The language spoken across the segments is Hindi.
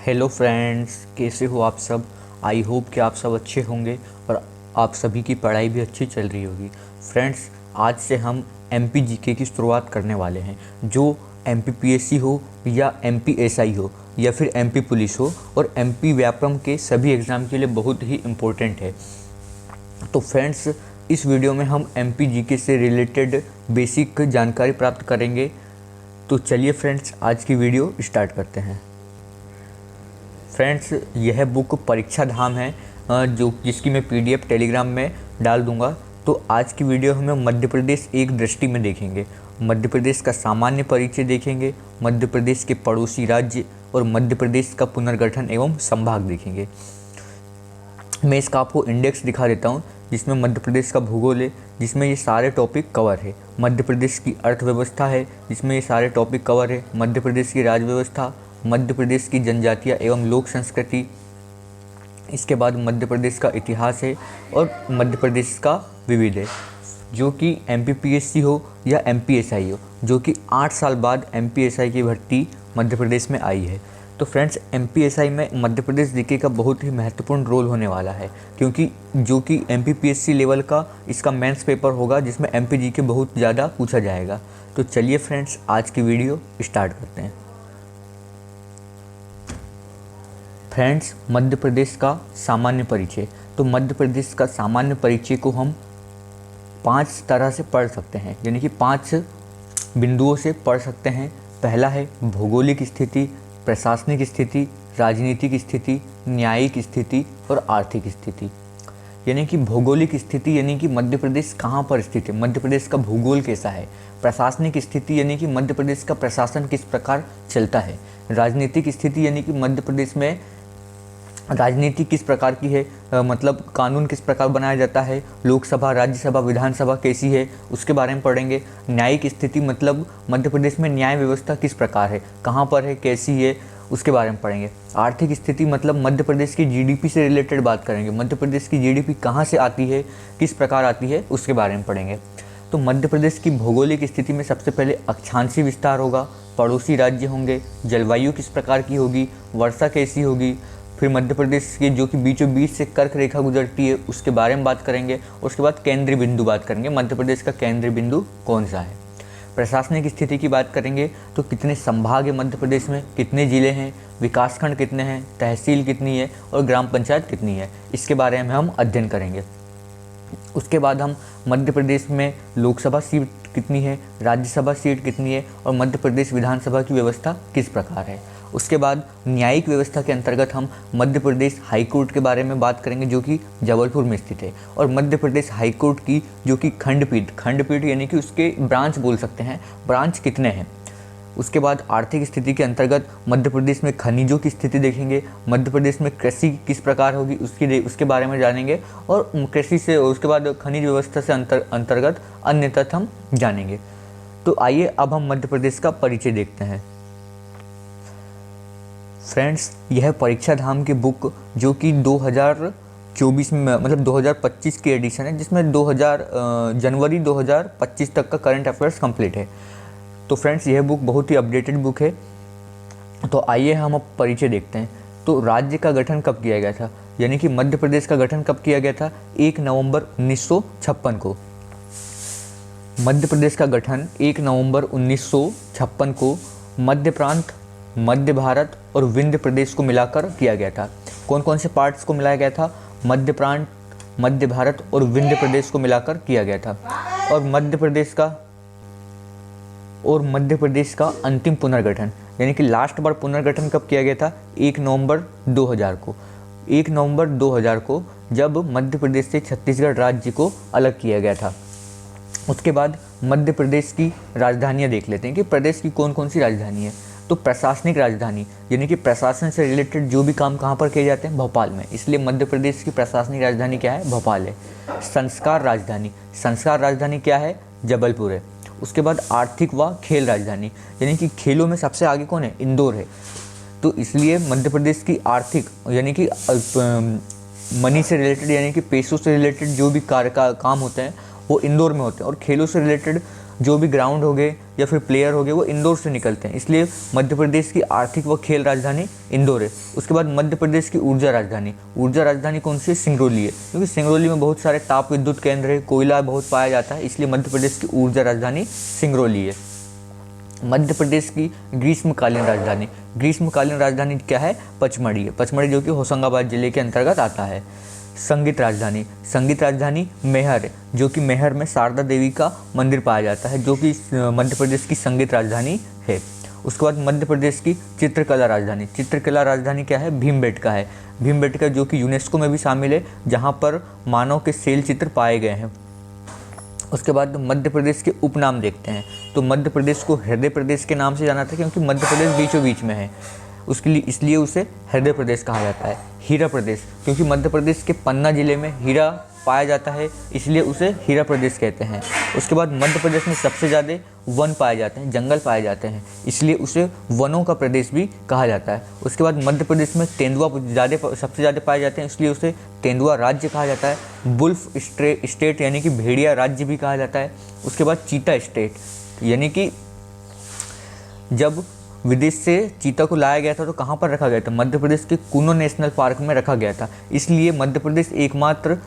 हेलो फ्रेंड्स, कैसे हो आप सब। आई होप कि आप सब अच्छे होंगे और आप सभी की पढ़ाई भी अच्छी चल रही होगी। फ्रेंड्स, आज से हम एमपी जीके की शुरुआत करने वाले हैं, जो एमपीपीएससी हो या एमपीएसआई हो या फिर एमपी पुलिस हो और एमपी व्यापम के सभी एग्ज़ाम के लिए बहुत ही इम्पोर्टेंट है। तो फ्रेंड्स, इस वीडियो में हम एमपी जीके से रिलेटेड बेसिक जानकारी प्राप्त करेंगे। तो चलिए फ्रेंड्स, आज की वीडियो स्टार्ट करते हैं। फ्रेंड्स, यह बुक परीक्षा धाम है, जिसकी मैं पीडीएफ टेलीग्राम में डाल दूंगा। तो आज की वीडियो हमें मध्य प्रदेश एक दृष्टि में देखेंगे। मध्य प्रदेश का सामान्य परिचय देखेंगे, मध्य प्रदेश के पड़ोसी राज्य और मध्य प्रदेश का पुनर्गठन एवं संभाग देखेंगे। मैं इसका आपको इंडेक्स दिखा देता हूँ, जिसमें मध्य प्रदेश का भूगोल है, जिसमें ये सारे टॉपिक कवर है। मध्य प्रदेश की अर्थव्यवस्था है, जिसमें ये सारे टॉपिक कवर है। मध्य प्रदेश की राज्य व्यवस्था, मध्य प्रदेश की जनजातियाँ एवं लोक संस्कृति, इसके बाद मध्य प्रदेश का इतिहास है और मध्य प्रदेश का विविध है, जो कि एमपीपीएससी हो या एमपीएसआई हो, जो कि 8 साल बाद एमपीएसआई की भर्ती मध्य प्रदेश में आई है। तो फ्रेंड्स, एमपीएसआई में मध्य प्रदेश जीके का बहुत ही महत्वपूर्ण रोल होने वाला है, क्योंकि जो कि एमपीपीएससी लेवल का इसका मेंस पेपर होगा, जिसमें एमपी जीके बहुत ज़्यादा पूछा जाएगा। तो चलिए फ्रेंड्स, आज की वीडियो स्टार्ट करते हैं। फ्रेंड्स, मध्य प्रदेश का सामान्य परिचय। तो मध्य प्रदेश का सामान्य परिचय को हम 5 तरह से पढ़ सकते हैं, यानी कि 5 बिंदुओं से पढ़ सकते हैं। पहला है भौगोलिक स्थिति, प्रशासनिक स्थिति, राजनीतिक स्थिति, न्यायिक स्थिति और आर्थिक स्थिति। यानी कि भौगोलिक स्थिति यानी कि मध्य प्रदेश कहाँ पर स्थित है, मध्य प्रदेश का भूगोल कैसा है। प्रशासनिक स्थिति यानी कि मध्य प्रदेश का प्रशासन किस प्रकार चलता है। राजनीतिक स्थिति यानी कि मध्य प्रदेश में राजनीति किस प्रकार की है, मतलब कानून किस प्रकार बनाया जाता है, लोकसभा, राज्यसभा, विधानसभा कैसी है, उसके बारे में पढ़ेंगे। न्यायिक स्थिति मतलब मध्य प्रदेश में न्याय व्यवस्था किस प्रकार है, कहाँ पर है, कैसी है, उसके बारे में पढ़ेंगे। आर्थिक स्थिति मतलब मध्य प्रदेश की जीडीपी से रिलेटेड बात करेंगे। मध्य प्रदेश की जीडीपी कहाँ से आती है, किस प्रकार आती है, उसके बारे में पढ़ेंगे। तो मध्य प्रदेश की भौगोलिक स्थिति में सबसे पहले अक्षांशीय विस्तार होगा, पड़ोसी राज्य होंगे, जलवायु किस प्रकार की होगी, वर्षा कैसी होगी। फिर मध्य प्रदेश के जो कि बीचों बीच से कर्क रेखा गुजरती है, उसके बारे में बात करेंगे। उसके बाद केंद्रीय बिंदु बात करेंगे, मध्य प्रदेश का केंद्रीय बिंदु कौन सा है। प्रशासनिक स्थिति की बात करेंगे तो कितने संभाग है मध्य प्रदेश में, कितने ज़िले हैं, विकासखंड कितने हैं, तहसील कितनी है और ग्राम पंचायत कितनी है, इसके बारे में हम अध्ययन करेंगे। उसके बाद हम मध्य प्रदेश में लोकसभा सीट कितनी है, राज्यसभा सीट कितनी है और मध्य प्रदेश विधानसभा की व्यवस्था किस प्रकार है। उसके बाद न्यायिक व्यवस्था के अंतर्गत हम मध्य प्रदेश हाई कोर्ट के बारे में बात करेंगे, जो कि जबलपुर में स्थित है, और मध्य प्रदेश हाई कोर्ट की जो कि खंडपीठ यानी कि उसके ब्रांच बोल सकते हैं, ब्रांच कितने हैं। उसके बाद आर्थिक स्थिति के अंतर्गत मध्य प्रदेश में खनिजों की स्थिति देखेंगे, मध्य प्रदेश में कृषि किस प्रकार होगी उसके बारे में जानेंगे, और कृषि से उसके बाद खनिज व्यवस्था से अंतर्गत अन्य तथ्य हम जानेंगे। तो आइए अब हम मध्य प्रदेश का परिचय देखते हैं। फ्रेंड्स, यह परीक्षा धाम की बुक जो कि 2024 में मतलब 2025 की एडिशन है, जिसमें जनवरी 2025 तक का करंट अफेयर्स कंप्लीट है। तो फ्रेंड्स, यह बुक बहुत ही अपडेटेड बुक है। तो आइए हम अब परिचय देखते हैं। तो राज्य का गठन कब किया गया था, यानी कि मध्य प्रदेश का गठन कब किया गया था, 1 नवंबर 1956 को। मध्य प्रदेश का गठन 1 नवंबर 1956 को मध्य प्रांत, मध्य भारत और विंध्य प्रदेश को मिलाकर किया गया था। कौन कौन से पार्ट्स को मिलाया गया था, मध्य प्रांत, मध्य भारत और विंध्य प्रदेश को मिलाकर किया गया था। और मध्य प्रदेश का अंतिम पुनर्गठन यानी कि लास्ट बार पुनर्गठन कब किया गया था, 1 नवंबर 2000 को। 1 नवंबर 2000 को जब मध्य प्रदेश से छत्तीसगढ़ राज्य को अलग किया गया था। उसके बाद मध्य प्रदेश की राजधानियाँ देख लेते हैं कि प्रदेश की कौन कौन सी राजधानी है। तो प्रशासनिक राजधानी यानी कि प्रशासन से रिलेटेड जो भी काम कहाँ पर किए जाते हैं, भोपाल में, इसलिए मध्य प्रदेश की प्रशासनिक राजधानी क्या है, भोपाल है। संस्कार राजधानी क्या है, जबलपुर है। उसके बाद आर्थिक व खेल राजधानी यानी कि खेलों में सबसे आगे कौन है, इंदौर है। तो इसलिए मध्य प्रदेश की आर्थिक यानी कि मनी से रिलेटेड यानी कि पैसों से रिलेटेड जो भी काम होते हैं वो इंदौर में होते हैं, और खेलों से रिलेटेड जो भी ग्राउंड हो गए या फिर प्लेयर हो गए वो इंदौर से निकलते हैं, इसलिए मध्य प्रदेश की आर्थिक व खेल राजधानी इंदौर है। उसके बाद मध्य प्रदेश की ऊर्जा राजधानी कौन सी है? सिंगरौली है, क्योंकि सिंगरौली में बहुत सारे ताप विद्युत केंद्र है, कोयला बहुत पाया जाता है, इसलिए मध्य प्रदेश की ऊर्जा राजधानी सिंगरौली है। मध्य प्रदेश की ग्रीष्मकालीन राजधानी क्या है? पचमढ़ी है, पचमढ़ी जो कि होशंगाबाद जिले के अंतर्गत आता है। संगीत राजधानी मैहर है, जो कि मैहर में शारदा देवी का मंदिर पाया जाता है, जो कि मध्य प्रदेश की संगीत राजधानी है। उसके बाद मध्य प्रदेश की चित्रकला राजधानी क्या है? भीमबेटका है, भीमबेटका जो कि यूनेस्को में भी शामिल है, जहाँ पर मानव के शैल चित्र पाए गए हैं। उसके बाद मध्य प्रदेश के उपनाम देखते हैं, तो मध्य प्रदेश को हृदय प्रदेश के नाम से जाना था, क्योंकि मध्य प्रदेश बीचों बीच में है, उसके लिए इसलिए उसे हृदय प्रदेश कहा जाता है। हीरा प्रदेश, क्योंकि मध्य प्रदेश के पन्ना जिले में हीरा पाया जाता है, इसलिए उसे हीरा प्रदेश कहते हैं। उसके बाद मध्य प्रदेश में सबसे ज़्यादा वन पाए जाते हैं, जंगल पाए जाते हैं, इसलिए उसे वनों का प्रदेश भी कहा जाता है। उसके बाद मध्य प्रदेश में तेंदुआ सबसे ज़्यादा पाए जाते हैं, इसलिए उसे तेंदुआ राज्य कहा जाता है। बुल्फ स्टेट यानी कि भेड़िया राज्य भी कहा जाता है। उसके बाद चीता स्टेट, यानी कि जब विदेश से चीता को लाया गया था तो कहाँ पर रखा गया था? मध्य प्रदेश के कूनो नेशनल पार्क में रखा गया था, इसलिए मध्य प्रदेश एकमात्र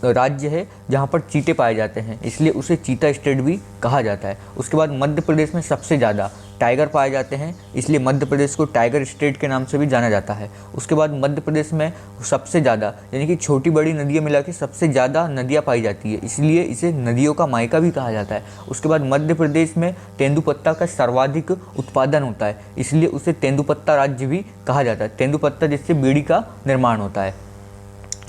राज्य है जहाँ पर चीते पाए जाते हैं, इसलिए उसे चीता स्टेट भी कहा जाता है। उसके बाद मध्य प्रदेश में सबसे ज़्यादा टाइगर पाए जाते हैं, इसलिए मध्य प्रदेश को टाइगर स्टेट के नाम से भी जाना जाता है। उसके बाद मध्य प्रदेश में सबसे ज़्यादा यानी कि छोटी बड़ी नदियाँ मिला के सबसे ज़्यादा नदियाँ पाई जाती है, इसलिए इसे नदियों का मायका भी कहा जाता है। उसके बाद मध्य प्रदेश में तेंदुपत्ता का सर्वाधिक उत्पादन होता है, इसलिए उसे तेंदुपत्ता राज्य भी कहा जाता है, तेंदुपत्ता जिससे बीड़ी का निर्माण होता है।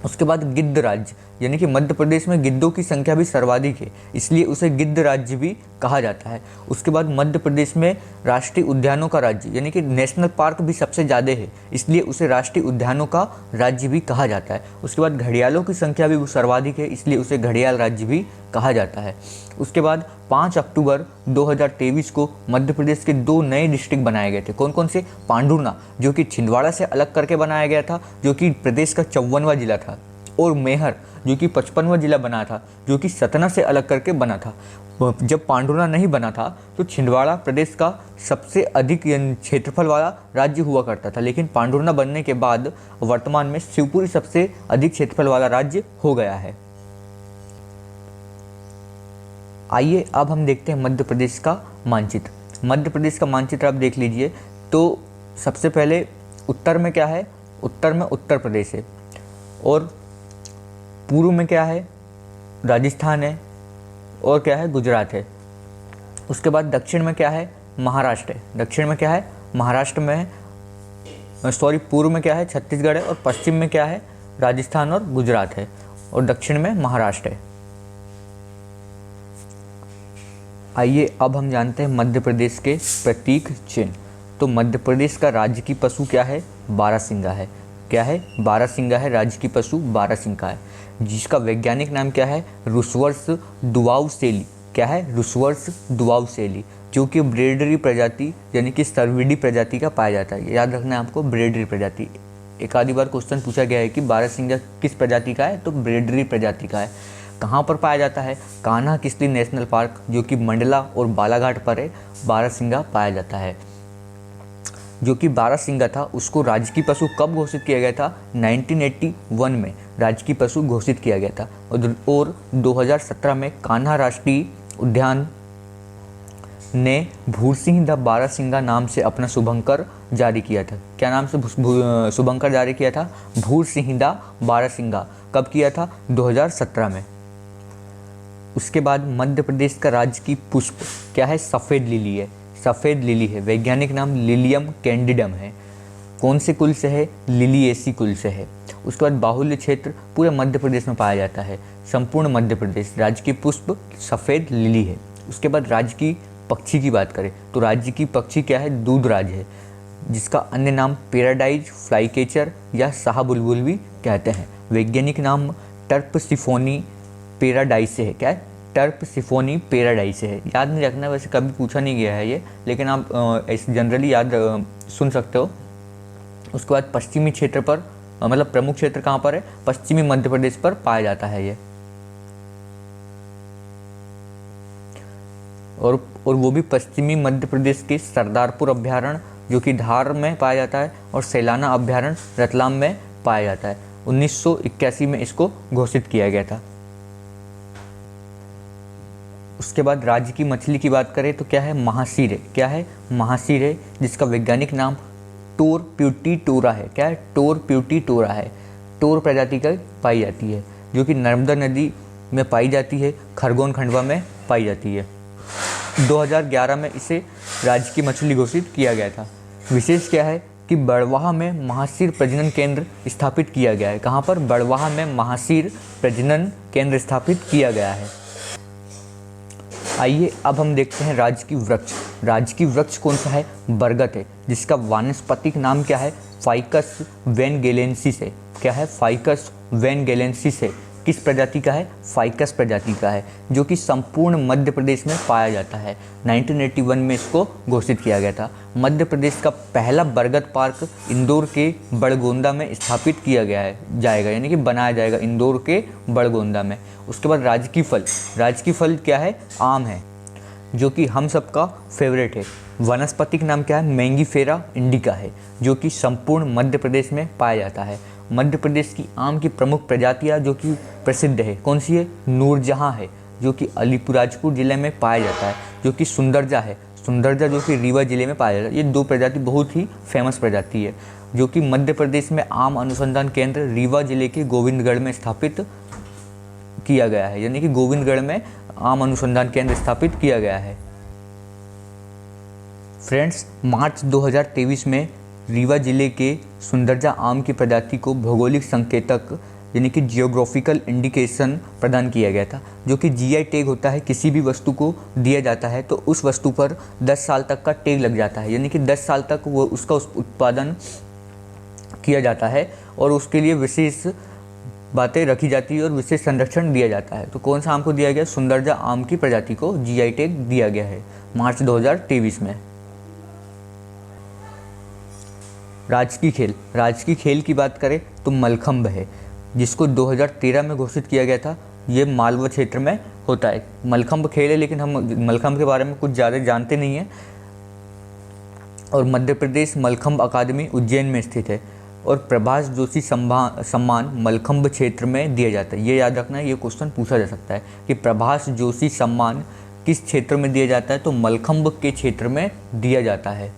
उसके बाद गिद्ध राज्य, यानी कि मध्य प्रदेश में गिद्धों की संख्या भी सर्वाधिक है, इसलिए उसे गिद्ध राज्य भी कहा जाता है। उसके बाद मध्य प्रदेश में राष्ट्रीय उद्यानों का राज्य यानी कि नेशनल पार्क भी सबसे ज़्यादा है, इसलिए उसे राष्ट्रीय उद्यानों का राज्य भी कहा जाता है। उसके बाद घड़ियालों की संख्या भी सर्वाधिक है, इसलिए उसे घड़ियाल राज्य भी कहा जाता है। उसके बाद 5 अक्टूबर 2023 को मध्य प्रदेश के 2 नए डिस्ट्रिक्ट बनाए गए थे। कौन कौन से? पांडुर्ना, जो कि छिंदवाड़ा से अलग करके बनाया गया था, जो कि प्रदेश का 54वां जिला था, और मैहर जो कि 55वां जिला बना था, जो कि सतना से अलग करके बना था। जब पांडुर्ना नहीं बना था तो छिंदवाड़ा प्रदेश का सबसे अधिक क्षेत्रफल वाला राज्य हुआ करता था, लेकिन पांडुर्ना बनने के बाद वर्तमान में शिवपुरी सबसे अधिक क्षेत्रफल वाला राज्य हो गया है। आइए अब हम देखते हैं मध्य प्रदेश का मानचित्र। मध्य प्रदेश का मानचित्र आप देख लीजिए, तो सबसे पहले उत्तर में क्या है? उत्तर में उत्तर प्रदेश है, और पूर्व में क्या है? राजस्थान है, और क्या है? गुजरात है। उसके बाद दक्षिण में क्या है? महाराष्ट्र है। दक्षिण में क्या है? महाराष्ट्र में है, पूर्व में क्या है? छत्तीसगढ़ है, और पश्चिम में क्या है? राजस्थान और गुजरात है, और दक्षिण में महाराष्ट्र है। आइए अब हम जानते हैं मध्य प्रदेश के प्रतीक चिन्ह। तो मध्य प्रदेश का राज्य की पशु क्या है? बारहसिंगा है। क्या है? बारहसिंगा है, राज्य की पशु बारहसिंगा है, जिसका वैज्ञानिक नाम क्या है? रुसवर्स दुआउसेली। क्या है? रुसवर्स दुआउसेली, जो कि ब्रेडरी प्रजाति यानी कि सर्विडी प्रजाति का पाया जाता है। याद रखना है आपको, ब्रेडरी प्रजाति। एक आधी बार क्वेश्चन पूछा गया है कि बारहसिंगा किस प्रजाति का है, तो ब्रेडरी प्रजाति का है। कहाँ पर पाया जाता है? कान्हा किसली नेशनल पार्क, जो कि मंडला और बालाघाट पर है, बारहसिंगा पाया जाता है। जो कि बारहसिंगा था, उसको राजकीय पशु कब घोषित किया गया था? 1981 में राजकीय पशु घोषित किया गया था, और 2017 में कान्हा राष्ट्रीय उद्यान ने भूरसिंह द बारहसिंगा नाम से अपना शुभंकर जारी किया था। क्या नाम से शुभंकर जारी किया था? भूरसिंह द बारहसिंगा। कब किया था? 2017 में। उसके बाद मध्य प्रदेश का राज्य की पुष्प क्या है? सफ़ेद लिली है। सफ़ेद लिली है, वैज्ञानिक नाम लिलियम कैंडिडम है। कौन से कुल से है? लिलिएसी कुल से है। उसके बाद बाहुल्य क्षेत्र पूरे मध्य प्रदेश में पाया जाता है, संपूर्ण मध्य प्रदेश। राज्य की पुष्प सफ़ेद लिली है। उसके बाद राज्य की पक्षी की बात करें तो राज्य की पक्षी क्या है? दूधराज है, जिसका अन्य नाम पैराडाइज फ्लाईकेचर या शाहबुलबुल भी कहते हैं। वैज्ञानिक नाम टर्पसिफोनी पैराडाइसे है। क्या है? टर्पसिफोनी पैराडाइसे है। याद नहीं रखना, वैसे कभी पूछा नहीं गया है ये, लेकिन आप जनरली याद सुन सकते हो। उसके बाद पश्चिमी क्षेत्र पर मतलब प्रमुख क्षेत्र कहाँ पर है? पश्चिमी मध्य प्रदेश पर पाया जाता है ये। और वो भी पश्चिमी मध्य प्रदेश के सरदारपुर अभ्यारण्य जो कि धार में पाया जाता है और सैलाना अभ्यारण्य रतलाम में पाया जाता है। 1981 में इसको घोषित किया गया था। उसके बाद राज्य की मछली की बात करें तो क्या है, महासीर है। क्या है, महासीर है, जिसका वैज्ञानिक नाम टोर प्यूटीटोरा है। क्या है, टोर प्यूटीटोरा है। टोर प्रजाति का पाई जाती है जो कि नर्मदा नदी में पाई जाती है, खरगोन खंडवा में पाई जाती है। 2011 में इसे राज्य की मछली घोषित किया गया था। विशेष क्या है कि बड़वाह में महासीर प्रजनन केंद्र स्थापित किया गया है। कहाँ पर, बड़वाह में महासीर प्रजनन केंद्र स्थापित किया गया है। आइए अब हम देखते हैं राज्य की वृक्ष। राज्य की वृक्ष कौन सा है, बरगद है, जिसका वानस्पतिक नाम क्या है, फाइकस वेनगेलेंसिस है। क्या है, फाइकस वेनगेलेंसिस है। किस प्रजाति का है, फाइकस प्रजाति का है, जो कि संपूर्ण मध्य प्रदेश में पाया जाता है। 1981 में इसको घोषित किया गया था। मध्य प्रदेश का पहला बरगद पार्क इंदौर के बड़गोंदा में स्थापित किया जाएगा, यानी कि बनाया जाएगा इंदौर के बड़गोंदा में। उसके बाद राजकीय फल क्या है, आम है, जो कि हम सबका फेवरेट है। वनस्पतिक नाम क्या है, मैंगीफेरा इंडिका है, जो कि संपूर्ण मध्य प्रदेश में पाया जाता है। मध्य प्रदेश की आम की प्रमुख प्रजातियां जो कि प्रसिद्ध है, कौन सी है, नूरजहां है, जो कि अलीपुरजपुर जिले में पाया जाता है। जो कि सुंदरजा है, सुंदरजा जो कि रीवा जिले में पाया जाता है। ये दो प्रजाति बहुत ही फेमस प्रजाति है, जो कि मध्य प्रदेश में आम अनुसंधान केंद्र रीवा जिले के गोविंदगढ़ में स्थापित किया गया है, यानी कि गोविंदगढ़ में आम अनुसंधान केंद्र स्थापित किया गया है। फ्रेंड्स, मार्च 2023 में रीवा जिले के सुंदरजा आम की प्रजाति को भौगोलिक संकेतक यानी कि जियोग्राफिकल इंडिकेशन प्रदान किया गया था। जो कि जीआई टैग होता है, किसी भी वस्तु को दिया जाता है तो उस वस्तु पर 10 साल तक का टैग लग जाता है, यानी कि 10 साल तक वो उसका उत्पादन किया जाता है और उसके लिए विशेष बातें रखी जाती है और विशेष संरक्षण दिया जाता है। तो कौन सा आम को दिया गया, सुंदरजा आम की प्रजाति को जीआई टैग दिया गया है मार्च 2023 में। राजकीय खेल की बात करें तो मलखंभ है, जिसको 2013 में घोषित किया गया था। ये मालवा क्षेत्र में होता है। मलखंभ खेल है, लेकिन हम मलखंभ के बारे में कुछ ज़्यादा जानते नहीं हैं। और मध्य प्रदेश मलखंभ अकादमी उज्जैन में स्थित है और प्रभाष जोशी सम्मान मलखंभ क्षेत्र में दिया जाता है। ये याद रखना है, ये क्वेश्चन पूछा जा सकता है कि प्रभाष जोशी सम्मान किस क्षेत्र में दिया जाता है, तो मलखंभ के क्षेत्र में दिया जाता है।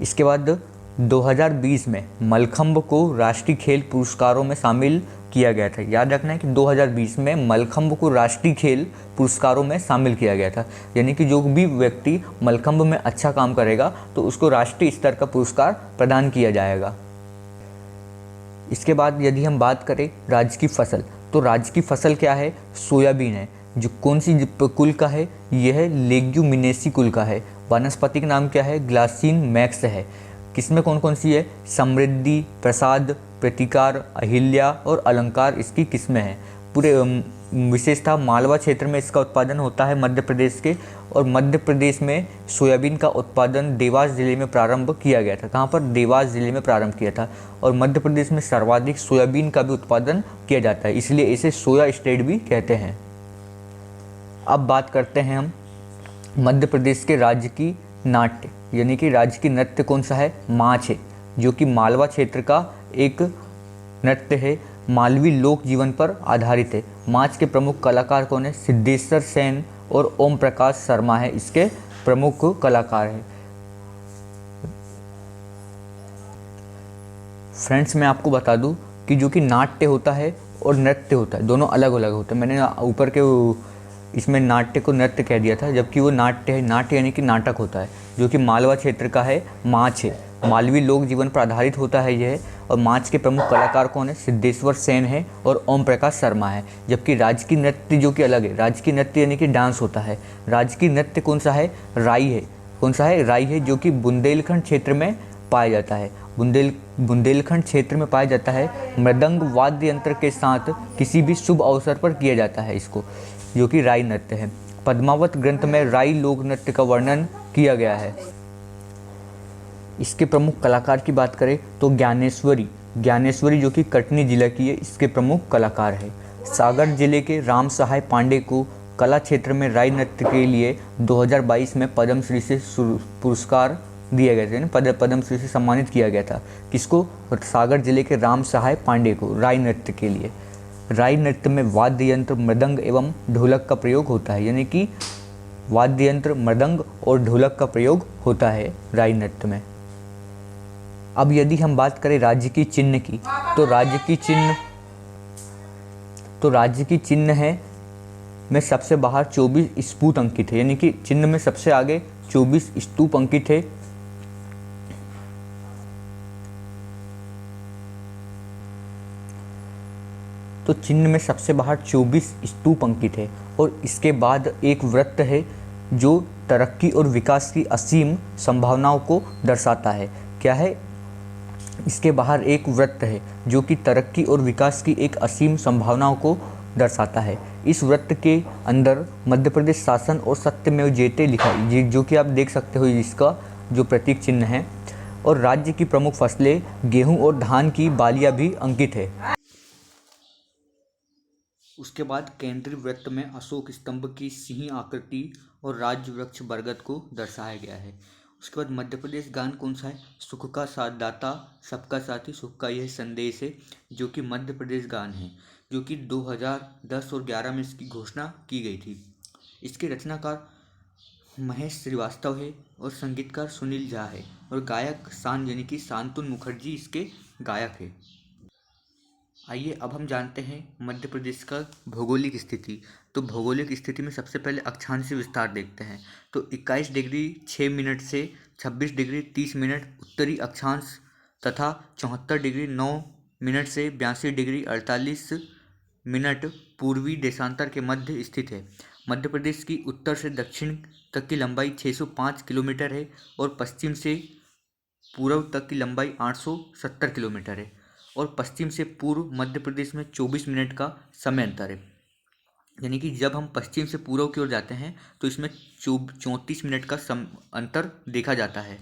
इसके बाद 2020 में मलखंभ को राष्ट्रीय खेल पुरस्कारों में शामिल किया गया था। याद रखना है कि 2020 में मलखंभ को राष्ट्रीय खेल पुरस्कारों में शामिल किया गया था, यानी कि जो भी व्यक्ति मलखंभ में अच्छा काम करेगा तो उसको राष्ट्रीय स्तर का पुरस्कार प्रदान किया जाएगा। इसके बाद यदि हम बात करें राज्य की फसल, तो राज्य की फसल क्या है, सोयाबीन है। जो कौन सी कुल का है, यह है लेग्यूमिनेसी कुल का है। वनस्पतिक नाम क्या है, ग्लासिन मैक्स है। किसमें कौन कौन सी है, समृद्धि, प्रसाद, प्रतिकार, अहिल्या और अलंकार इसकी किस्में हैं। पूरे विशेषता मालवा क्षेत्र में इसका उत्पादन होता है मध्य प्रदेश के, और मध्य प्रदेश में सोयाबीन का उत्पादन देवास जिले में प्रारंभ किया गया था। कहाँ पर, देवास जिले में प्रारंभ किया था। और मध्य प्रदेश में सर्वाधिक सोयाबीन का भी उत्पादन किया जाता है, इसलिए इसे सोया स्टेट भी कहते हैं। अब बात करते हैं हम मध्य प्रदेश के राज्य की नाट्य, यानी कि राज्य की नृत्य कौन सा है, माछ है, जो कि मालवा क्षेत्र का एक नृत्य है, मालवी लोक जीवन पर आधारित है। माछ के प्रमुख कलाकार कौन है, सिद्धेश्वर सेन और ओम प्रकाश शर्मा है इसके प्रमुख कलाकार हैं। फ्रेंड्स, मैं आपको बता दूं कि जो कि नाट्य होता है और नृत्य होता है, दोनों अलग अलग होते हैं। मैंने ऊपर के इसमें नाट्य को नृत्य कह दिया था, जबकि वो नाट्य है। नाट्य यानी कि नाटक होता है, जो कि मालवा क्षेत्र का है, माछ है, मालवी लोक जीवन पर आधारित होता है यह। और माछ के प्रमुख कलाकार कौन है, सिद्धेश्वर सेन है और ओम प्रकाश शर्मा है। जबकि राजकीय नृत्य जो कि अलग है, राजकीय नृत्य यानी कि डांस होता है। राजकीय नृत्य कौन सा है, राई है। कौन सा है, राई है, जो कि बुंदेलखंड क्षेत्र में पाया जाता है। बुंदेलखंड क्षेत्र में पाया जाता है। मृदंग वाद्य यंत्र के साथ किसी भी शुभ अवसर पर किया जाता है इसको, जो कि राई नृत्य है। पद्मावत ग्रंथ में राई लोक नृत्य का वर्णन किया गया है। इसके प्रमुख कलाकार की बात करें तो ज्ञानेश्वरी जो कि कटनी जिला की है, इसके प्रमुख कलाकार है। सागर जिले के राम सहाय पांडे को कला क्षेत्र में राई नृत्य के लिए 2022 में पद्मश्री से पुरस्कार दिए गए थे, पद्मश्री से सम्मानित किया गया था। किसको? सागर जिले के राम सहाय पांडे को, राई नृत्य के लिए। राई नृत्य में वाद्य यंत्र मृदंग एवं ढोलक का प्रयोग होता है, यानी कि वाद्य यंत्र मृदंग और ढोलक का प्रयोग होता है राई नृत्य में। अब यदि हम बात करें राज्य की चिन्ह की, तो राज्य की चिन्ह है में सबसे बाहर 24 स्तूप अंकित है, यानी कि चिन्ह में सबसे आगे 24 स्तूप अंकित है। तो चिन्ह में सबसे बाहर 24 स्तूप अंकित है और इसके बाद एक वृत्त है जो तरक्की और विकास की असीम संभावनाओं को दर्शाता है। क्या है? इसके बाहर एक वृत्त है जो कि तरक्की और विकास की एक असीम संभावनाओं को दर्शाता है। इस वृत्त के अंदर मध्य प्रदेश शासन और सत्यमेव जयते लिखा है, जो कि आप देख सकते हो, इसका जो प्रतीक चिन्ह है। और राज्य की प्रमुख फसलें गेहूं और धान की बालियां भी अंकित है। उसके बाद केंद्रीय वृत्त में अशोक स्तंभ की सिंह आकृति और राज्य वृक्ष बरगद को दर्शाया गया है। उसके बाद मध्य प्रदेश गान कौन सा है? सुख का साथ दाता सबका साथी सुख का यह संदेश है, जो कि मध्य प्रदेश गान है, जो कि 2010 और 11 में इसकी घोषणा की गई थी। इसके रचनाकार महेश श्रीवास्तव है और संगीतकार सुनील झा है और गायक यानी कि शांतनु मुखर्जी इसके गायक है। आइए अब हम जानते हैं मध्य प्रदेश का भौगोलिक स्थिति। तो भौगोलिक स्थिति में सबसे पहले अक्षांशीय विस्तार देखते हैं। तो 21 डिग्री 6 मिनट से 26 डिग्री 30 मिनट उत्तरी अक्षांश तथा 74 डिग्री 9 मिनट से 82 डिग्री 48 मिनट पूर्वी देशांतर के मध्य स्थित है। मध्य प्रदेश की उत्तर से दक्षिण तक की लंबाई 605 किलोमीटर है और पश्चिम से पूर्व तक की लंबाई 870 किलोमीटर है और पश्चिम से पूर्व मध्य प्रदेश में 24 मिनट का समय अंतर है। यानी कि जब हम पश्चिम से पूर्व की ओर जाते हैं तो इसमें 34 मिनट का अंतर देखा जाता है।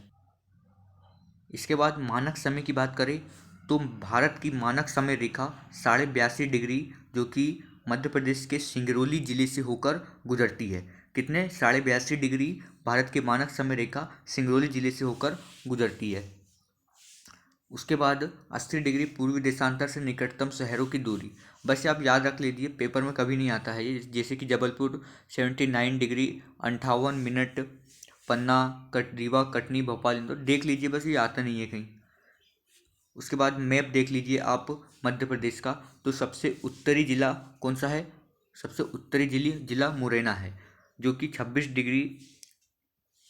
इसके बाद मानक समय की बात करें तो भारत की मानक समय रेखा 82.5 डिग्री, जो कि मध्य प्रदेश के सिंगरौली जिले से होकर गुजरती है। कितने? 82.5 डिग्री भारत के मानक समय रेखा सिंगरौली जिले से होकर गुजरती है। उसके बाद 80 डिग्री पूर्वी देशांतर से निकटतम शहरों की दूरी। बस आप याद रख लीजिए, पेपर में कभी नहीं आता है ये। जैसे कि जबलपुर 79 डिग्री 58 मिनट, पन्ना, रीवा, कटनी, भोपाल, इंदौर, देख लीजिए, बस ये आता नहीं है कहीं। उसके बाद मैप देख लीजिए आप मध्य प्रदेश का। तो सबसे उत्तरी जिला कौन सा है? सबसे उत्तरी जिला मुरैना है, जो कि 26 डिग्री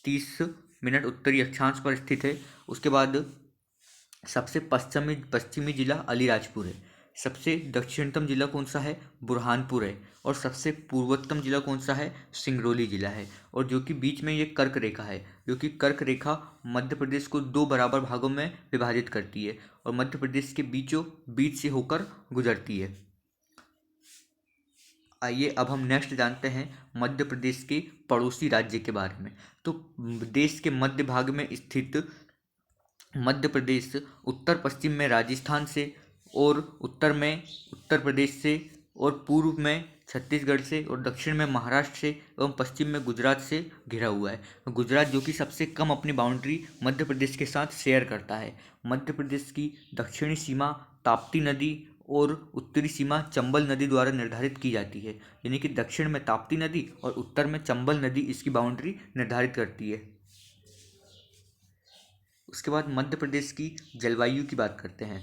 30 मिनट उत्तरी अक्षांश पर स्थित है। उसके बाद सबसे पश्चिमी जिला अलीराजपुर है। सबसे दक्षिणतम जिला कौन सा है? बुरहानपुर है। और सबसे पूर्वोत्तम जिला कौन सा है? सिंगरौली जिला है। और जो कि बीच में ये कर्क रेखा है, जो कि कर्क रेखा मध्य प्रदेश को 2 बराबर भागों में विभाजित करती है और मध्य प्रदेश के बीचों बीच से होकर गुजरती है। आइए अब हम नेक्स्ट जानते हैं मध्य प्रदेश के पड़ोसी राज्य के बारे में। तो देश के मध्य भाग में स्थित मध्य प्रदेश उत्तर पश्चिम में राजस्थान से और उत्तर में उत्तर प्रदेश से और पूर्व में छत्तीसगढ़ से और दक्षिण में महाराष्ट्र से एवं पश्चिम में गुजरात से घिरा हुआ है। गुजरात जो कि सबसे कम अपनी बाउंड्री मध्य प्रदेश के साथ शेयर करता है। मध्य प्रदेश की दक्षिणी सीमा ताप्ती नदी और उत्तरी सीमा चंबल नदी द्वारा निर्धारित की जाती है। यानी कि दक्षिण में ताप्ती नदी और उत्तर में चंबल नदी इसकी बाउंड्री निर्धारित करती है। उसके बाद मध्य प्रदेश की जलवायु की बात करते हैं।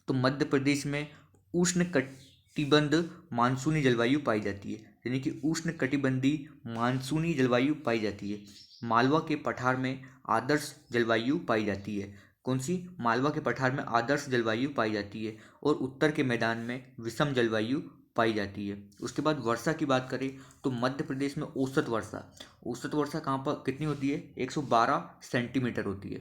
तो मध्य प्रदेश में उष्ण कटिबंध मानसूनी जलवायु पाई जाती है, यानी कि उष्ण कटिबंधीय मानसूनी जलवायु पाई जाती है। मालवा के पठार में आदर्श जलवायु पाई जाती है। कौन सी? मालवा के पठार में आदर्श जलवायु पाई जाती है और उत्तर के मैदान में विषम जलवायु पाई जाती है। उसके बाद वर्षा की बात करें तो मध्य प्रदेश में औसत वर्षा कहाँ पर कितनी होती है? 112 सेंटीमीटर होती है।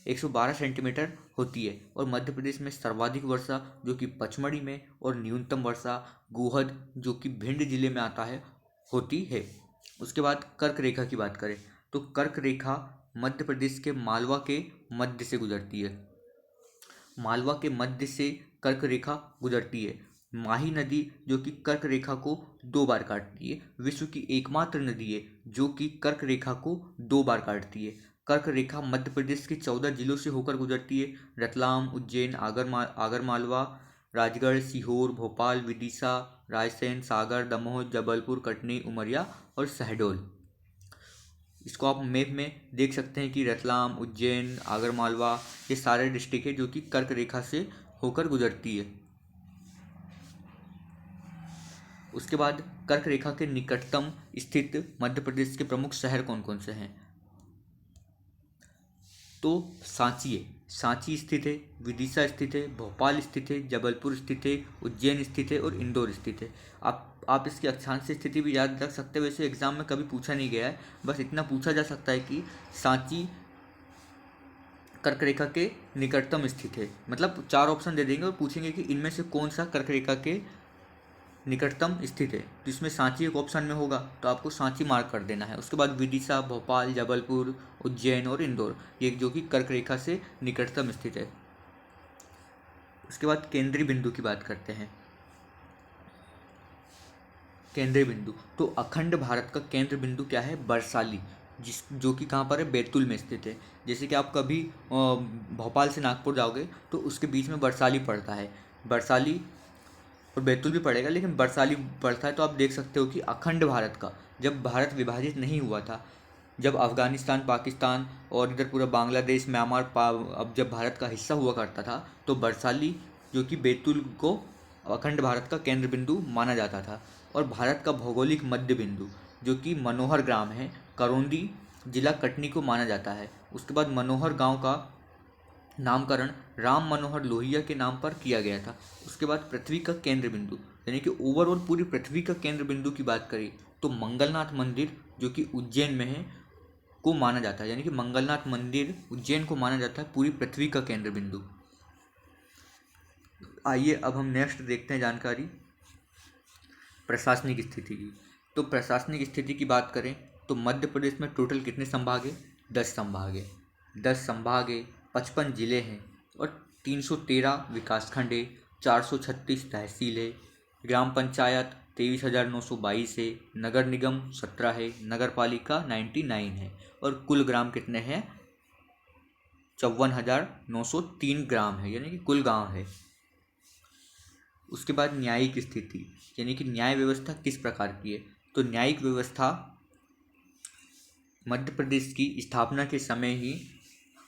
112 सेंटीमीटर होती है। और मध्य प्रदेश में सर्वाधिक वर्षा जो कि पचमढ़ी में और न्यूनतम वर्षा गोहद जो कि भिंड जिले में आता है होती है। उसके बाद कर्क रेखा की बात करें तो कर्क रेखा मध्य प्रदेश के मालवा के मध्य से गुजरती है। मालवा के मध्य से कर्क रेखा गुजरती है माही नदी जो कि कर्क रेखा को 2 बार काटती है। विश्व की एकमात्र नदी है जो कि कर्क रेखा को 2 बार काटती है। कर्क रेखा मध्य प्रदेश के 14 जिलों से होकर गुजरती है। रतलाम, उज्जैन, आगरमालवा, राजगढ़, सीहोर, भोपाल, विदिशा, रायसेन, सागर, दमोह, जबलपुर, कटनी, उमरिया और शहडोल। इसको आप मैप में देख सकते हैं कि रतलाम, उज्जैन, आगरमालवा ये सारे डिस्ट्रिक्ट है जो कि कर्क रेखा से होकर गुजरती है। उसके बाद कर्क रेखा के निकटतम स्थित मध्य प्रदेश के प्रमुख शहर कौन कौन से हैं? तो सांची है, सांची स्थित है, विदिशा स्थित है, भोपाल स्थित है, जबलपुर स्थित है, उज्जैन स्थित है और इंदौर स्थित है। आप इसकी अक्षांश स्थिति भी याद रख सकते हैं। वैसे एग्जाम में कभी पूछा नहीं गया है, बस इतना पूछा जा सकता है कि सांची कर्क रेखा के निकटतम स्थित है। मतलब 4 ऑप्शन दे देंगे और पूछेंगे कि इनमें से कौन सा कर्क रेखा के निकटतम स्थित है। तो इसमें सांची एक ऑप्शन में होगा, तो आपको सांची मार्क कर देना है। उसके बाद विदिशा, भोपाल, जबलपुर, उज्जैन और इंदौर, ये जो कि कर्क रेखा से निकटतम स्थित है। उसके बाद केंद्रीय बिंदु की बात करते हैं। केंद्रीय बिंदु, तो अखंड भारत का केंद्र बिंदु क्या है? बरसाली, जो कि कहाँ पर है? बैतूल में स्थित है। जैसे कि आप कभी भोपाल से नागपुर जाओगे तो उसके बीच में बरसाली पड़ता है। बरसाली और बैतूल भी पड़ेगा, लेकिन बरसाली पड़ता है। तो आप देख सकते हो कि अखंड भारत का, जब भारत विभाजित नहीं हुआ था, जब अफगानिस्तान, पाकिस्तान और इधर पूरा बांग्लादेश, म्यांमार अब जब भारत का हिस्सा हुआ करता था, तो बरसाली जो कि बैतूल को अखंड भारत का केंद्र बिंदु माना जाता था। और भारत का भौगोलिक मध्य बिंदु जो कि मनोहर ग्राम है, करौंदी जिला कटनी को माना जाता है। उसके बाद मनोहर गांव का नामकरण राम मनोहर लोहिया के नाम पर किया गया था। उसके बाद पृथ्वी का केंद्र बिंदु, यानी कि ओवरऑल पूरी पृथ्वी का केंद्र बिंदु की बात करें तो मंगलनाथ मंदिर जो कि उज्जैन में है को माना जाता है। यानी कि मंगलनाथ मंदिर उज्जैन को माना जाता है पूरी पृथ्वी का केंद्र बिंदु। आइए अब हम नेक्स्ट देखते हैं जानकारी प्रशासनिक स्थिति की। तो प्रशासनिक स्थिति की बात करें तो मध्य प्रदेश में टोटल कितने संभाग है? 10 संभाग है। 10 संभाग है, 55 जिले हैं और 313 विकासखंड है, 436 तहसील है, ग्राम पंचायत 23,922 है, नगर निगम 17 है, नगर पालिका 99 है और कुल ग्राम कितने हैं? 54,903 ग्राम है, यानी कि कुल गांव है। उसके बाद न्यायिक स्थिति, यानी कि न्याय व्यवस्था किस प्रकार की है? तो न्यायिक व्यवस्था मध्य प्रदेश की स्थापना के समय ही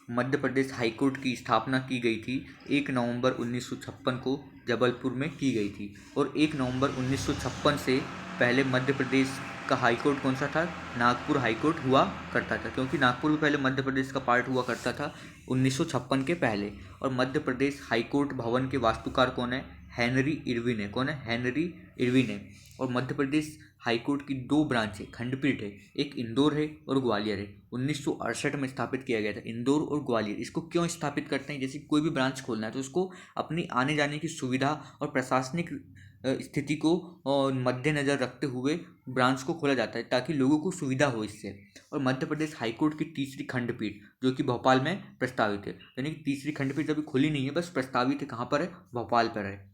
मध्य प्रदेश हाईकोर्ट की स्थापना की गई थी। 1 नवंबर 1956 को जबलपुर में की गई थी। और 1 नवंबर 1956 से पहले मध्य प्रदेश का हाईकोर्ट कौन सा था? नागपुर हाईकोर्ट हुआ करता था, क्योंकि नागपुर भी पहले मध्य प्रदेश का पार्ट हुआ करता था 1956 के पहले। और मध्य प्रदेश हाईकोर्ट भवन के वास्तुकार कौन है? हेनरी इरविन है। कौन है? हेनरी इरविन है। और मध्य प्रदेश हाईकोर्ट की 2 ब्रांच है, खंडपीठ है, एक इंदौर है और ग्वालियर है। 1968 में स्थापित किया गया था इंदौर और ग्वालियर। इसको क्यों स्थापित करते हैं? जैसे कोई भी ब्रांच खोलना है तो उसको अपनी आने जाने की सुविधा और प्रशासनिक स्थिति को मद्देनजर रखते हुए ब्रांच को खोला जाता है, ताकि लोगों को सुविधा हो इससे। और मध्य प्रदेश हाईकोर्ट की तीसरी खंडपीठ जो कि भोपाल में प्रस्तावित है, यानी कि तीसरी खंडपीठ अभी खुली नहीं है, बस प्रस्तावित है। कहाँ पर है? भोपाल पर है।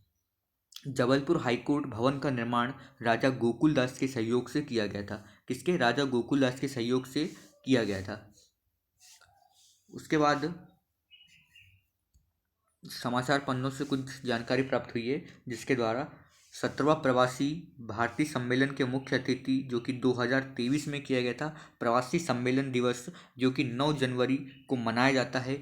जबलपुर हाईकोर्ट भवन का निर्माण राजा गोकुलदास के सहयोग से किया गया था। किसके? राजा गोकुलदास के सहयोग से किया गया था। उसके बाद समाचार पन्नों से कुछ जानकारी प्राप्त हुई है, जिसके द्वारा 17वां प्रवासी भारतीय सम्मेलन के मुख्य अतिथि जो कि 2023 में किया गया था, प्रवासी सम्मेलन दिवस जो कि 9 जनवरी को मनाया जाता है,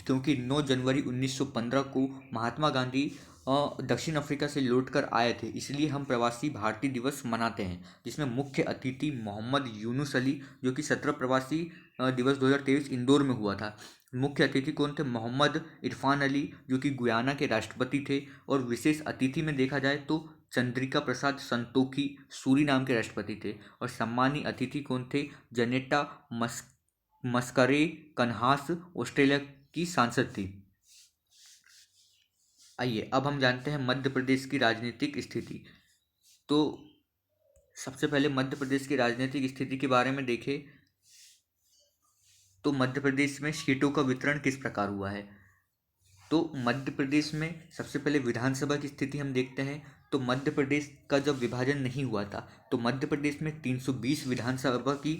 क्योंकि 9 जनवरी 1915 को महात्मा गांधी दक्षिण अफ्रीका से लौटकर आए थे, इसलिए हम प्रवासी भारतीय दिवस मनाते हैं। जिसमें मुख्य अतिथि मोहम्मद यूनुस अली जो कि 17 प्रवासी दिवस 2023 इंदौर में हुआ था। मुख्य अतिथि कौन थे? मोहम्मद इरफान अली जो कि गुयाना के राष्ट्रपति थे। और विशेष अतिथि में देखा जाए तो चंद्रिका प्रसाद संतोखी सूरी नाम के राष्ट्रपति थे। और सम्मानीय अतिथि कौन थे? जनेटा मस्करे कन्हास ऑस्ट्रेलिया की सांसद थी। आइए अब हम जानते हैं मध्य प्रदेश की राजनीतिक स्थिति। तो सबसे पहले मध्य प्रदेश की राजनीतिक स्थिति के बारे में देखें तो मध्य प्रदेश में सीटों का वितरण किस प्रकार हुआ है। तो मध्य प्रदेश में सबसे पहले विधानसभा की स्थिति हम देखते हैं। तो मध्य प्रदेश का जब विभाजन नहीं हुआ था तो मध्य प्रदेश में 320 विधानसभा की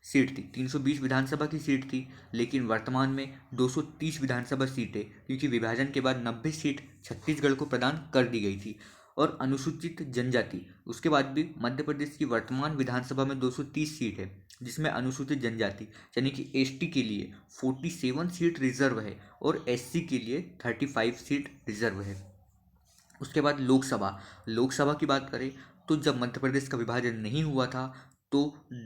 सीट थी, 320 विधानसभा की सीट थी, लेकिन वर्तमान में 230 विधानसभा सीटें, क्योंकि विभाजन के बाद 90 सीट छत्तीसगढ़ को प्रदान कर दी गई थी। और अनुसूचित जनजाति, उसके बाद भी मध्य प्रदेश की वर्तमान विधानसभा में 230 सीट है, जिसमें अनुसूचित जनजाति यानी कि एसटी के लिए 47 सीट रिजर्व है और एससी के लिए 35 सीट रिजर्व है। उसके बाद लोकसभा की बात करें तो जब मध्य प्रदेश का विभाजन नहीं हुआ था तो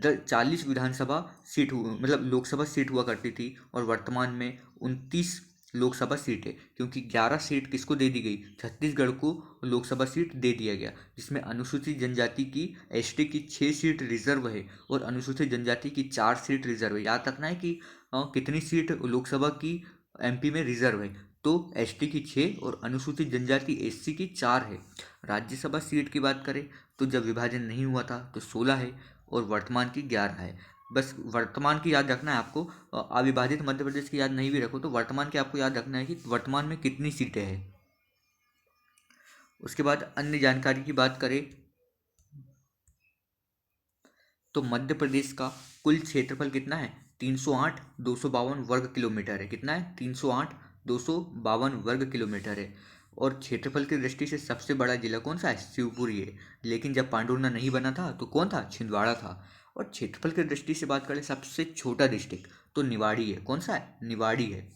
40 विधानसभा सीट मतलब लोकसभा सीट हुआ करती थी, और वर्तमान में 29 लोकसभा सीट है, क्योंकि 11 सीट किसको दे दी गई, छत्तीसगढ़ को लोकसभा सीट दे दिया गया, जिसमें अनुसूचित जनजाति की एसटी की 6 सीट रिजर्व है और अनुसूचित जनजाति की 4 सीट रिजर्व है। याद रखना है कि कितनी सीट लोकसभा की एमपी में रिजर्व है, तो एसटी की 6 और अनुसूचित जनजाति एससी की 4 है। राज्यसभा सीट की बात करें तो जब विभाजन नहीं हुआ था तो 16 है और वर्तमान की 11 है। बस वर्तमान की याद रखना है आपको, अविभाजित मध्य प्रदेश की याद नहीं भी रखो तो वर्तमान की आपको याद रखना है कि वर्तमान में कितनी सीटें हैं। उसके बाद अन्य जानकारी की बात करें तो मध्य प्रदेश का कुल क्षेत्रफल कितना है, 308,252 वर्ग किलोमीटर है। कितना है, 308,252 वर्ग किलोमीटर है। और क्षेत्रफल की दृष्टि से सबसे बड़ा जिला कौन सा है, शिवपुरी है। लेकिन जब पांडुर्ना नहीं बना था तो कौन था, छिंदवाड़ा था। और क्षेत्रफल की दृष्टि से बात करें सबसे छोटा डिस्ट्रिक्ट तो निवाड़ी है। कौन सा है, निवाड़ी है।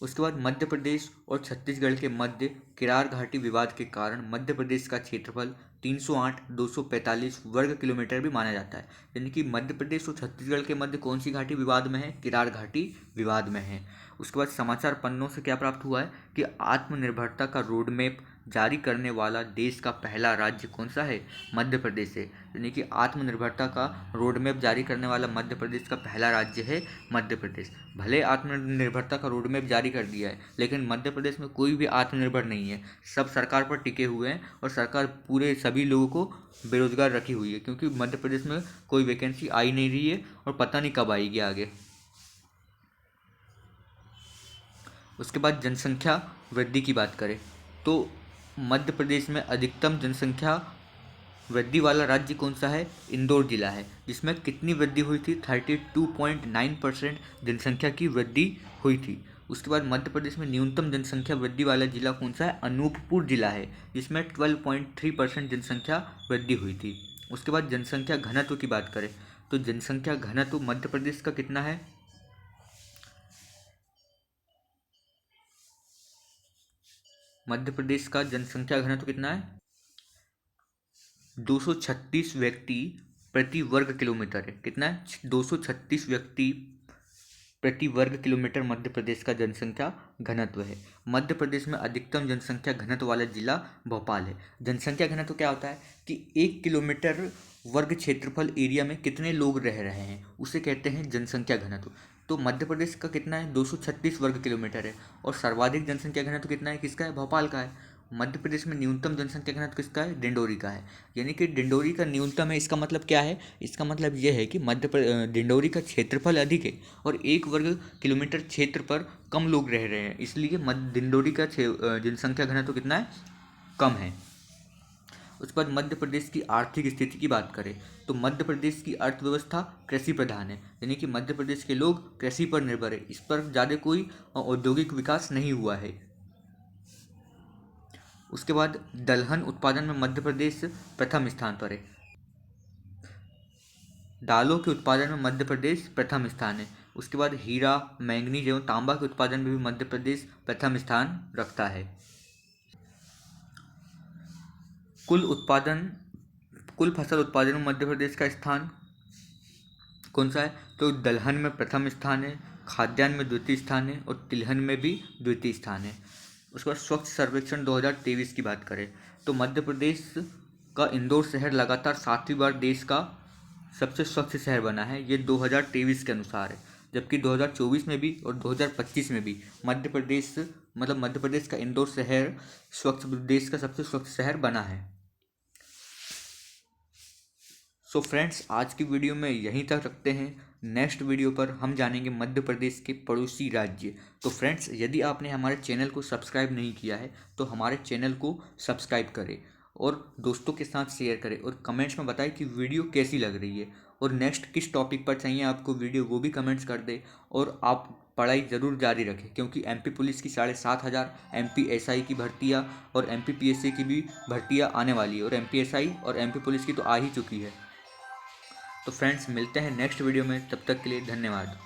उसके बाद मध्य प्रदेश और छत्तीसगढ़ के मध्य किरार घाटी विवाद के कारण मध्य प्रदेश का क्षेत्रफल 308,245 वर्ग किलोमीटर भी माना जाता है। यानी कि मध्य प्रदेश और छत्तीसगढ़ के मध्य कौन सी घाटी विवाद में है, किरार घाटी विवाद में है। उसके बाद समाचार पन्नों से क्या प्राप्त हुआ है कि आत्मनिर्भरता का रोड मैप जारी करने वाला देश का पहला राज्य कौन सा है, मध्य प्रदेश है। यानी कि आत्मनिर्भरता का रोड मैप जारी करने वाला मध्य प्रदेश का पहला राज्य है मध्य प्रदेश। भले आत्मनिर्भरता का रोड मैप जारी कर दिया है लेकिन मध्य प्रदेश में कोई भी आत्मनिर्भर नहीं है, सब सरकार पर टिके हुए हैं और सरकार पूरे सभी लोगों को बेरोजगार रखी हुई है, क्योंकि मध्य प्रदेश में कोई वैकेंसी आई नहीं रही है और पता नहीं कब आएगी आगे। उसके बाद जनसंख्या वृद्धि की बात करें तो मध्य प्रदेश में अधिकतम जनसंख्या वृद्धि वाला राज्य कौन सा है, इंदौर जिला है, जिसमें कितनी वृद्धि हुई थी, 32.9% जनसंख्या की वृद्धि हुई थी। उसके बाद मध्य प्रदेश में न्यूनतम जनसंख्या वृद्धि वाला जिला कौन सा है, अनूपपुर जिला है, जिसमें 12.3% जनसंख्या वृद्धि हुई थी। उसके बाद जनसंख्या घनत्व की बात करें तो जनसंख्या घनत्व मध्य प्रदेश का कितना है, मध्य प्रदेश का जनसंख्या घनत्व कितना है, 236 व्यक्ति प्रति वर्ग किलोमीटर है। कितना है, 236 व्यक्ति प्रति वर्ग किलोमीटर मध्य प्रदेश का जनसंख्या घनत्व है। मध्य प्रदेश में अधिकतम जनसंख्या घनत्व वाला जिला भोपाल है। जनसंख्या घनत्व क्या होता है कि 1 किलोमीटर वर्ग क्षेत्रफल एरिया में कितने लोग रह रहे हैं उसे कहते हैं जनसंख्या घनत्व। तो मध्य प्रदेश का कितना है, 236 वर्ग किलोमीटर है। और सर्वाधिक जनसंख्या घनत्व कितना है, किसका है, भोपाल का है। मध्य प्रदेश में न्यूनतम जनसंख्या घनत्व किसका है, डिंडोरी का है। यानी कि डिंडोरी का न्यूनतम है, इसका मतलब क्या है, इसका मतलब यह है कि डिंडोरी का क्षेत्रफल अधिक है और 1 वर्ग किलोमीटर क्षेत्र पर कम लोग रह रहे हैं, इसलिए डिंडोरी का जनसंख्या घनत्व कितना है, कम है। उसके बाद मध्य प्रदेश की आर्थिक स्थिति की बात करें तो मध्य प्रदेश की अर्थव्यवस्था कृषि प्रधान है। यानी कि मध्य प्रदेश के लोग कृषि पर निर्भर है, इस पर ज़्यादा कोई औद्योगिक विकास नहीं हुआ है। उसके बाद दलहन उत्पादन में मध्य प्रदेश प्रथम स्थान पर है। दालों के उत्पादन में मध्य प्रदेश प्रथम स्थान है। उसके बाद हीरा, मैंगनीज एवं तांबा के उत्पादन में भी मध्य प्रदेश प्रथम स्थान रखता है। कुल फसल उत्पादन में मध्य प्रदेश का स्थान कौन सा है, तो दलहन में प्रथम स्थान है, खाद्यान्न में द्वितीय स्थान है और तिलहन में भी द्वितीय स्थान है। उसके बाद स्वच्छ सर्वेक्षण 2023 की बात करें तो मध्य प्रदेश का इंदौर शहर लगातार 7वीं बार देश का सबसे स्वच्छ शहर बना है, ये 2023 के अनुसार है। जबकि 2024 में भी और 2025 में भी मध्य प्रदेश का इंदौर शहर देश का सबसे स्वच्छ शहर बना है। सो फ्रेंड्स, आज की वीडियो में यहीं तक रखते हैं। नेक्स्ट वीडियो पर हम जानेंगे मध्य प्रदेश के पड़ोसी राज्य। तो फ्रेंड्स, यदि आपने हमारे चैनल को सब्सक्राइब नहीं किया है तो हमारे चैनल को सब्सक्राइब करें और दोस्तों के साथ शेयर करें और कमेंट्स में बताएं कि वीडियो कैसी लग रही है और नेक्स्ट किस टॉपिक पर चाहिए आपको वीडियो, वो भी कमेंट्स कर दें। और आप पढ़ाई ज़रूर जारी रखें क्योंकि एमपी पुलिस की 7,500 एमपी एसआई की भर्तियाँ और एमपी पीएससी की भी भर्तियाँ आने वाली है और एमपी एसआई और एमपी पुलिस की तो आ ही चुकी है। तो फ्रेंड्स मिलते हैं नेक्स्ट वीडियो में, तब तक के लिए धन्यवाद।